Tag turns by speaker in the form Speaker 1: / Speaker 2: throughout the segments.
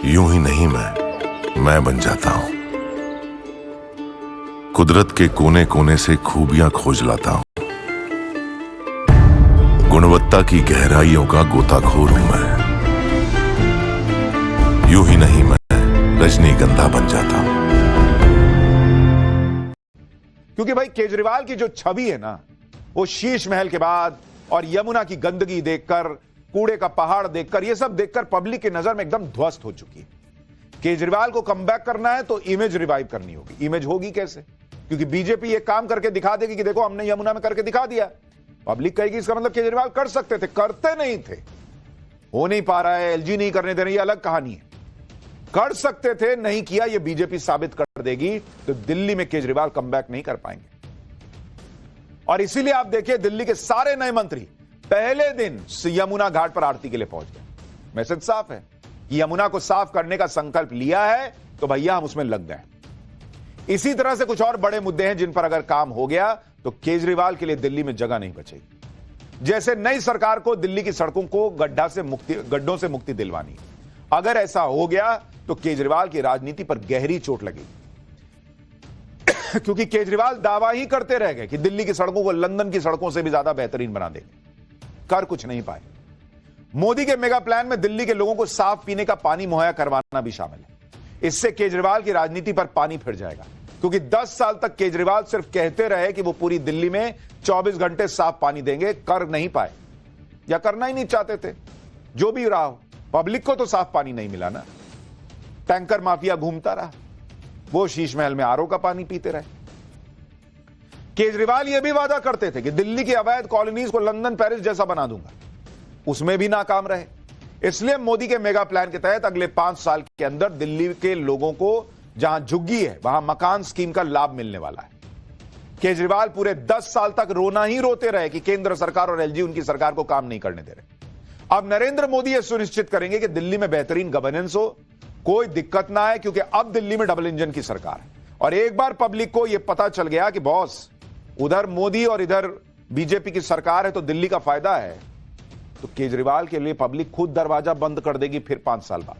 Speaker 1: यूं ही नहीं मैं बन जाता हूं। कुदरत के कोने कोने से खूबियां खोज लाता हूं। गुणवत्ता की गहराइयों का गोताखोर हूं मैं। यूं ही नहीं मैं रजनीगंधा बन जाता हूं।
Speaker 2: क्योंकि भाई केजरीवाल की जो छवि है ना, वो शीश महल के बाद और यमुना की गंदगी देखकर, कूड़े का पहाड़ देखकर, ये सब देखकर पब्लिक की नजर में एकदम ध्वस्त हो चुकी है। केजरीवाल को कमबैक करना है तो इमेज रिवाइव करनी होगी। इमेज होगी कैसे? क्योंकि बीजेपी ये काम करके दिखा देगी कि देखो हमने यमुना में करके दिखा दिया। पब्लिक कहेगी इसका मतलब केजरीवाल कर सकते थे, करते नहीं थे। हो नहीं पा रहा है, एलजी नहीं करने दे रही, अलग कहानी है। कर सकते थे, नहीं किया, ये बीजेपी साबित कर देगी। तो दिल्ली में केजरीवाल कमबैक नहीं कर पाएंगे। और इसीलिए आप देखिए दिल्ली के सारे नए मंत्री पहले दिन यमुना घाट पर आरती के लिए पहुंच गए। मैसेज साफ है कि यमुना को साफ करने का संकल्प लिया है तो भैया हम उसमें लग गए। इसी तरह से कुछ और बड़े मुद्दे हैं जिन पर अगर काम हो गया तो केजरीवाल के लिए दिल्ली में जगह नहीं बचेगी। जैसे नई सरकार को दिल्ली की सड़कों को गड्ढों से मुक्ति दिलवानी। अगर ऐसा हो गया तो केजरीवाल की राजनीति पर गहरी चोट लगेगी। क्योंकि केजरीवाल दावा ही करते रह गए कि दिल्ली की सड़कों को लंदन की सड़कों से भी ज्यादा बेहतरीन बना देंगे। कर कुछ नहीं पाए। मोदी के मेगा प्लान में दिल्ली के लोगों को साफ पीने का पानी मुहैया करवाना भी शामिल है। इससे केजरीवाल की राजनीति पर पानी फिर जाएगा। क्योंकि 10 साल तक केजरीवाल सिर्फ कहते रहे कि वो पूरी दिल्ली में 24 घंटे साफ पानी देंगे, कर नहीं पाए या करना ही नहीं चाहते थे। जो भी रहा हो, पब्लिक को तो साफ पानी नहीं मिला ना। टैंकर माफिया घूमता रहा, वो शीश महल में आरओ का पानी पीते रहे। केजरीवाल यह भी वादा करते थे कि दिल्ली की अवैध कॉलोनीज को लंदन पेरिस जैसा बना दूंगा, उसमें भी नाकाम रहे। इसलिए मोदी के मेगा प्लान के तहत अगले 5 साल के अंदर दिल्ली के लोगों को जहां झुग्गी है वहां मकान स्कीम का लाभ मिलने वाला है। केजरीवाल पूरे 10 साल तक रोना ही रोते रहे कि केंद्र सरकार और एलजी उनकी सरकार को काम नहीं करने दे रहे। अब नरेंद्र मोदी यह सुनिश्चित करेंगे कि दिल्ली में बेहतरीन गवर्नेंस हो, कोई दिक्कत ना है। क्योंकि अब दिल्ली में डबल इंजन की सरकार है। और एक बार पब्लिक को यह पता चल गया कि बॉस उधर मोदी और इधर बीजेपी की सरकार है तो दिल्ली का फायदा है, तो केजरीवाल के लिए पब्लिक खुद दरवाजा बंद कर देगी। फिर 5 साल बाद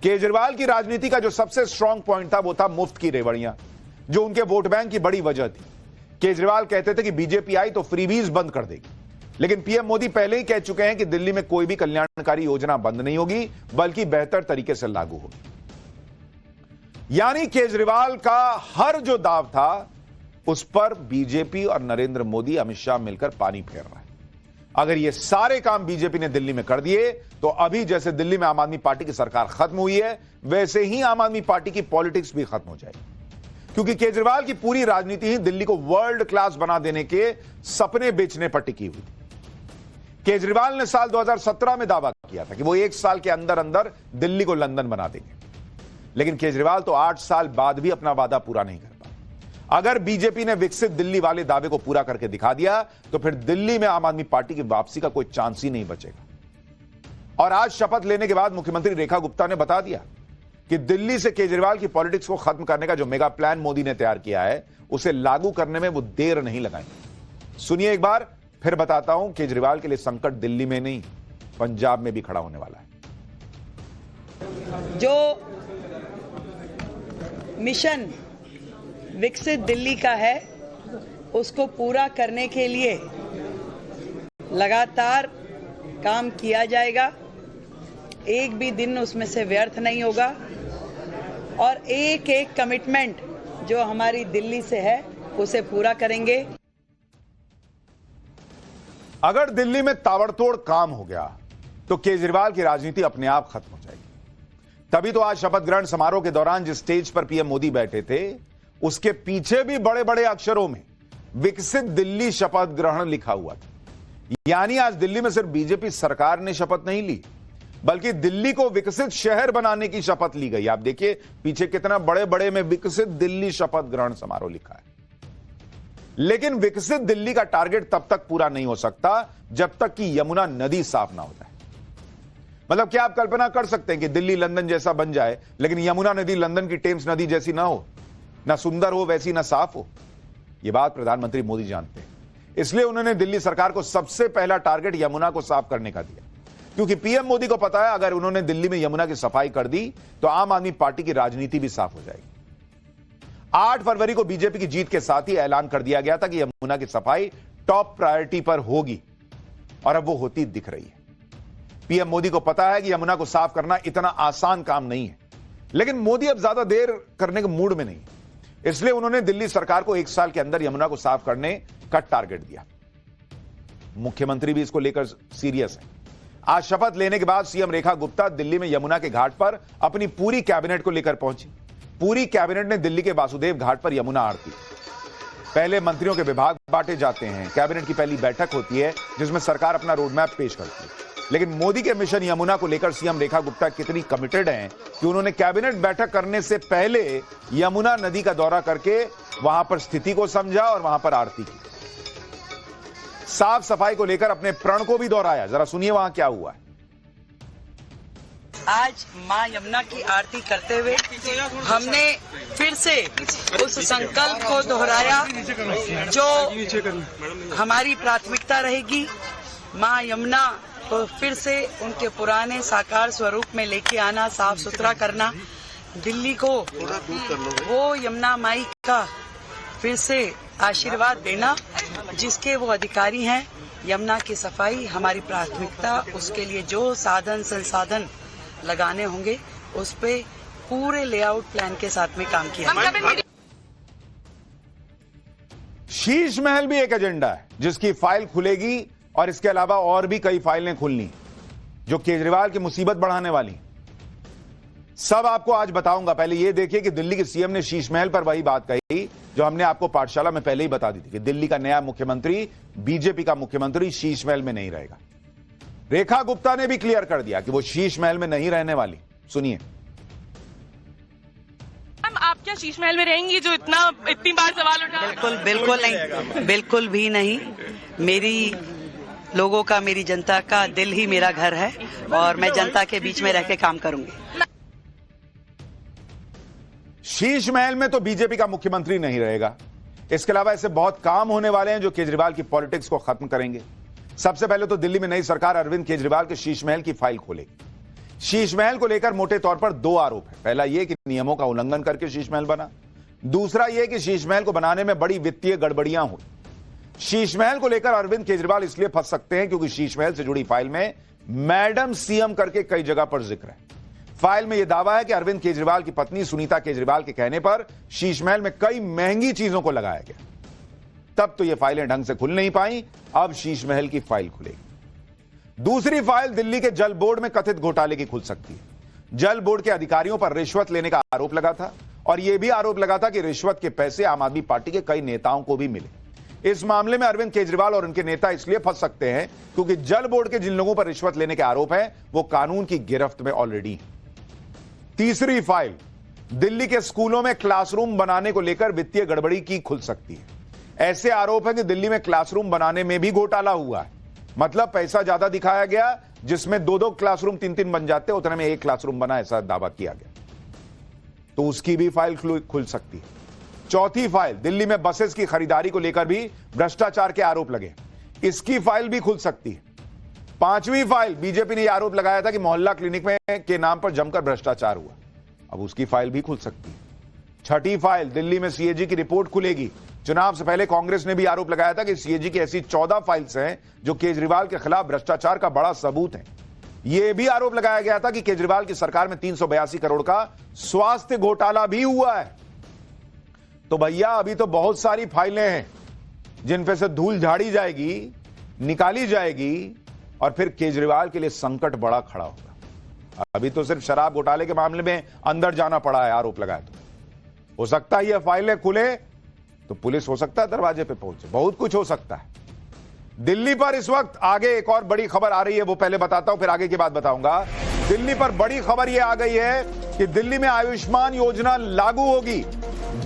Speaker 2: केजरीवाल की राजनीति का जो सबसे स्ट्रांग पॉइंट था वो था मुफ्त की रेवड़ियां, जो उनके वोट बैंक की बड़ी वजह थी। केजरीवाल कहते थे कि बीजेपी आई तो फ्रीबीज बंद कर देगी। लेकिन पीएम मोदी पहले ही कह चुके हैं कि दिल्ली में कोई भी कल्याणकारी योजना बंद नहीं होगी, बल्कि बेहतर तरीके से लागू होगी। यानी केजरीवाल का हर जो दाव था उस पर बीजेपी और नरेंद्र मोदी, अमित शाह मिलकर पानी फेर रहा है। अगर ये सारे काम बीजेपी ने दिल्ली में कर दिए तो अभी जैसे दिल्ली में आम आदमी पार्टी की सरकार खत्म हुई है, वैसे ही आम आदमी पार्टी की पॉलिटिक्स भी खत्म हो जाएगी। क्योंकि केजरीवाल की पूरी राजनीति ही दिल्ली को वर्ल्ड क्लास बना देने के सपने बेचने पर टिकी हुई थी। केजरीवाल ने साल 2017 में दावा किया था कि वो 1 साल के अंदर अंदर दिल्ली को लंदन बना देंगे। लेकिन केजरीवाल तो 8 साल बाद भी अपना वादा पूरा नहीं कर पाए। अगर बीजेपी ने विकसित दिल्ली वाले दावे को पूरा करके दिखा दिया तो फिर दिल्ली में आम आदमी पार्टी की वापसी का कोई चांस ही नहीं बचेगा। और आज शपथ लेने के बाद मुख्यमंत्री रेखा गुप्ता ने बता दिया कि दिल्ली से केजरीवाल की पॉलिटिक्स को खत्म करने का जो मेगा प्लान मोदी ने तैयार किया है, उसे लागू करने में वो देर नहीं लगाएंगे। सुनिए एक बार फिर बताता हूं, केजरीवाल के लिए संकट दिल्ली में नहीं, पंजाब में भी खड़ा होने वाला है।
Speaker 3: जो मिशन विकसित दिल्ली का है उसको पूरा करने के लिए लगातार काम किया जाएगा। एक भी दिन उसमें से व्यर्थ नहीं होगा और एक एक कमिटमेंट जो हमारी दिल्ली से है उसे पूरा करेंगे।
Speaker 2: अगर दिल्ली में ताबड़तोड़ काम हो गया तो केजरीवाल की राजनीति अपने आप खत्म हो जाएगी। तभी तो आज शपथ ग्रहण समारोह के दौरान जिस स्टेज पर पीएम मोदी बैठे थे, उसके पीछे भी बड़े बड़े अक्षरों में विकसित दिल्ली शपथ ग्रहण लिखा हुआ था। यानी आज दिल्ली में सिर्फ बीजेपी सरकार ने शपथ नहीं ली, बल्कि दिल्ली को विकसित शहर बनाने की शपथ ली गई। आप देखिए पीछे कितना बड़े बड़े में विकसित दिल्ली शपथ ग्रहण समारोह लिखा है। लेकिन विकसित दिल्ली का टारगेट तब तक पूरा नहीं हो सकता जब तक कि यमुना नदी साफ ना हो जाए। मतलब क्या आप कल्पना कर सकते हैं कि दिल्ली लंदन जैसा बन जाए, लेकिन यमुना नदी लंदन की टेम्स नदी जैसी ना हो, ना सुंदर हो वैसी, ना साफ हो? यह बात प्रधानमंत्री मोदी जानते हैं। इसलिए उन्होंने दिल्ली सरकार को सबसे पहला टारगेट यमुना को साफ करने का दिया। क्योंकि पीएम मोदी को पता है अगर उन्होंने दिल्ली में यमुना की सफाई कर दी तो आम आदमी पार्टी की राजनीति भी साफ हो जाएगी। 8 फरवरी को बीजेपी की जीत के साथ ही ऐलान कर दिया गया था कि यमुना की सफाई टॉप प्रायोरिटी पर होगी और अब वो होती दिख रही है। पीएम मोदी को पता है कि यमुना को साफ करना इतना आसान काम नहीं है, लेकिन मोदी अब ज्यादा देर करने के मूड में नहीं, इसलिए उन्होंने दिल्ली सरकार को 1 साल के अंदर यमुना को साफ करने का टारगेट दिया। मुख्यमंत्री भी इसको लेकर सीरियस है। आज शपथ लेने के बाद सीएम रेखा गुप्ता दिल्ली में यमुना के घाट पर अपनी पूरी कैबिनेट को लेकर पहुंची। पूरी कैबिनेट ने दिल्ली के वासुदेव घाट पर यमुना आरती। पहले मंत्रियों के विभाग बांटे जाते हैं, कैबिनेट की पहली बैठक होती है जिसमें सरकार अपना रोडमैप पेश करती है। लेकिन मोदी के मिशन यमुना को लेकर सीएम रेखा गुप्ता कितनी कमिटेड हैं कि उन्होंने कैबिनेट बैठक करने से पहले यमुना नदी का दौरा करके वहां पर स्थिति को समझा और वहां पर आरती की। साफ सफाई को लेकर अपने प्रण को भी दोहराया। जरा सुनिए वहां क्या हुआ है।
Speaker 3: आज मां यमुना की आरती करते हुए हमने फिर से उस संकल्प को दोहराया जो हमारी प्राथमिकता रहेगी। मां यमुना को फिर से उनके पुराने साकार स्वरूप में लेके आना, साफ सुथरा करना, दिल्ली को वो यमुना माई का फिर से आशीर्वाद देना जिसके वो अधिकारी हैं। यमुना की सफाई हमारी प्राथमिकता, उसके लिए जो साधन संसाधन लगाने होंगे उस पे पूरे लेआउट प्लान के साथ में काम किया।
Speaker 2: शीश महल भी एक एजेंडा है जिसकी फाइल खुलेगी और इसके अलावा और भी कई फाइलें खुलनी जो केजरीवाल की मुसीबत बढ़ाने वाली। सब आपको आज बताऊंगा। पहले यह देखिए कि दिल्ली के सीएम ने शीश महल पर वही बात कही जो हमने आपको पाठशाला में पहले ही बता दी थी कि दिल्ली का नया मुख्यमंत्री, बीजेपी का मुख्यमंत्री शीश महल में नहीं रहेगा। रेखा गुप्ता ने भी क्लियर कर दिया कि वो शीश महल में नहीं रहने वाली। सुनिए।
Speaker 4: मैम, आप क्या शीश महल में रहेंगी जो इतनी बार सवाल उठा?
Speaker 3: बिल्कुल नहीं, बिल्कुल भी नहीं। मेरी लोगों का, मेरी जनता का दिल ही मेरा घर है और मैं जनता के बीच में रह के काम करूंगी।
Speaker 2: शीश महल में तो बीजेपी का मुख्यमंत्री नहीं रहेगा। इसके अलावा ऐसे बहुत काम होने वाले हैं जो केजरीवाल की पॉलिटिक्स को खत्म करेंगे। सबसे पहले तो दिल्ली में नई सरकार अरविंद केजरीवाल के शीश महल की फाइल खोलेगी। शीश महल को लेकर मोटे तौर पर 2 आरोप है। पहला यह कि नियमों का उल्लंघन करके शीश महल बना, दूसरा यह कि शीश महल को बनाने में बड़ी वित्तीय गड़बड़ियां हुई। शीश महल को लेकर अरविंद केजरीवाल इसलिए फंस सकते हैं क्योंकि शीश महल से जुड़ी फाइल में मैडम सीएम करके कई जगह पर जिक्र है। फाइल में यह दावा है कि अरविंद केजरीवाल की पत्नी सुनीता केजरीवाल के कहने पर शीश महल में कई महंगी चीजों को लगाया गया। तब तो ये फाइलें ढंग से खुल नहीं पाई, अब शीश महल की फाइल खुलेगी। दूसरी फाइल दिल्ली के जल बोर्ड में कथित घोटाले की खुल सकती है। जल बोर्ड के अधिकारियों पर रिश्वत लेने का आरोप लगा था और यह भी आरोप लगा था कि रिश्वत के पैसे आम आदमी पार्टी के कई नेताओं को भी मिले। इस मामले में अरविंद केजरीवाल और उनके नेता इसलिए फंस सकते हैं क्योंकि जल बोर्ड के जिन लोगों पर रिश्वत लेने के आरोप हैं वो कानून की गिरफ्त में ऑलरेडी हैं। तीसरी फाइल दिल्ली के स्कूलों में क्लासरूम बनाने को लेकर वित्तीय गड़बड़ी की खुल सकती है। ऐसे आरोप है कि दिल्ली में क्लासरूम बनाने में भी घोटाला हुआ है। मतलब पैसा ज्यादा दिखाया गया, जिसमें 2-2 क्लासरूम 3-3 बन जाते, उतने में 1 क्लासरूम बना, ऐसा दावा किया गया। तो उसकी भी फाइल खुल सकती है। चौथी फाइल दिल्ली में बसेस की खरीदारी को लेकर भी भ्रष्टाचार के आरोप लगे, इसकी फाइल भी खुल सकती है। पांचवी फाइल बीजेपी ने यह आरोप लगाया था कि मोहल्ला क्लिनिक में के नाम पर जमकर भ्रष्टाचार हुआ, अब उसकी फाइल भी खुल सकती है। छठी फाइल दिल्ली में सीएजी की रिपोर्ट खुलेगी। चुनाव से पहले कांग्रेस ने भी आरोप लगाया था कि सीएजी की ऐसी 14 फाइल्स हैं जो केजरीवाल के खिलाफ भ्रष्टाचार का बड़ा सबूत है। यह भी आरोप लगाया गया था कि केजरीवाल की सरकार में 382 करोड़ का स्वास्थ्य घोटाला भी हुआ है। तो भैया अभी तो बहुत सारी फाइलें हैं जिन पे से धूल झाड़ी जाएगी, निकाली जाएगी और फिर केजरीवाल के लिए संकट बड़ा खड़ा होगा। अभी तो सिर्फ शराब घोटाले के मामले में अंदर जाना पड़ा है, आरोप लगाया तो हो सकता है ये फाइलें खुले तो पुलिस हो सकता है दरवाजे पे पहुंचे, बहुत कुछ हो सकता है। दिल्ली पर इस वक्त आगे एक और बड़ी खबर आ रही है, वो पहले बताता हूं फिर आगे की बात बताऊंगा। दिल्ली पर बड़ी खबर यह आ गई है कि दिल्ली में आयुष्मान योजना लागू होगी।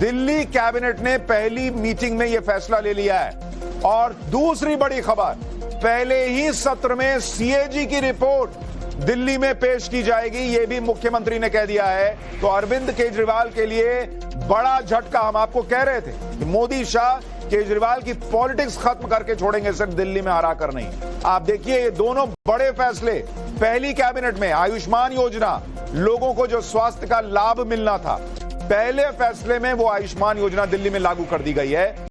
Speaker 2: दिल्ली कैबिनेट ने पहली मीटिंग में यह फैसला ले लिया है। और दूसरी बड़ी खबर, पहले ही सत्र में सीएजी की रिपोर्ट दिल्ली में पेश की जाएगी, यह भी मुख्यमंत्री ने कह दिया है। तो अरविंद केजरीवाल के लिए बड़ा झटका। हम आपको कह रहे थे कि मोदी शाह केजरीवाल की पॉलिटिक्स खत्म करके छोड़ेंगे, सिर्फ दिल्ली में हरा कर नहीं। आप देखिए ये दोनों बड़े फैसले पहली कैबिनेट में। आयुष्मान योजना, लोगों को जो स्वास्थ्य का लाभ मिलना था, पहले फैसले में वो आयुष्मान योजना दिल्ली में लागू कर दी गई है।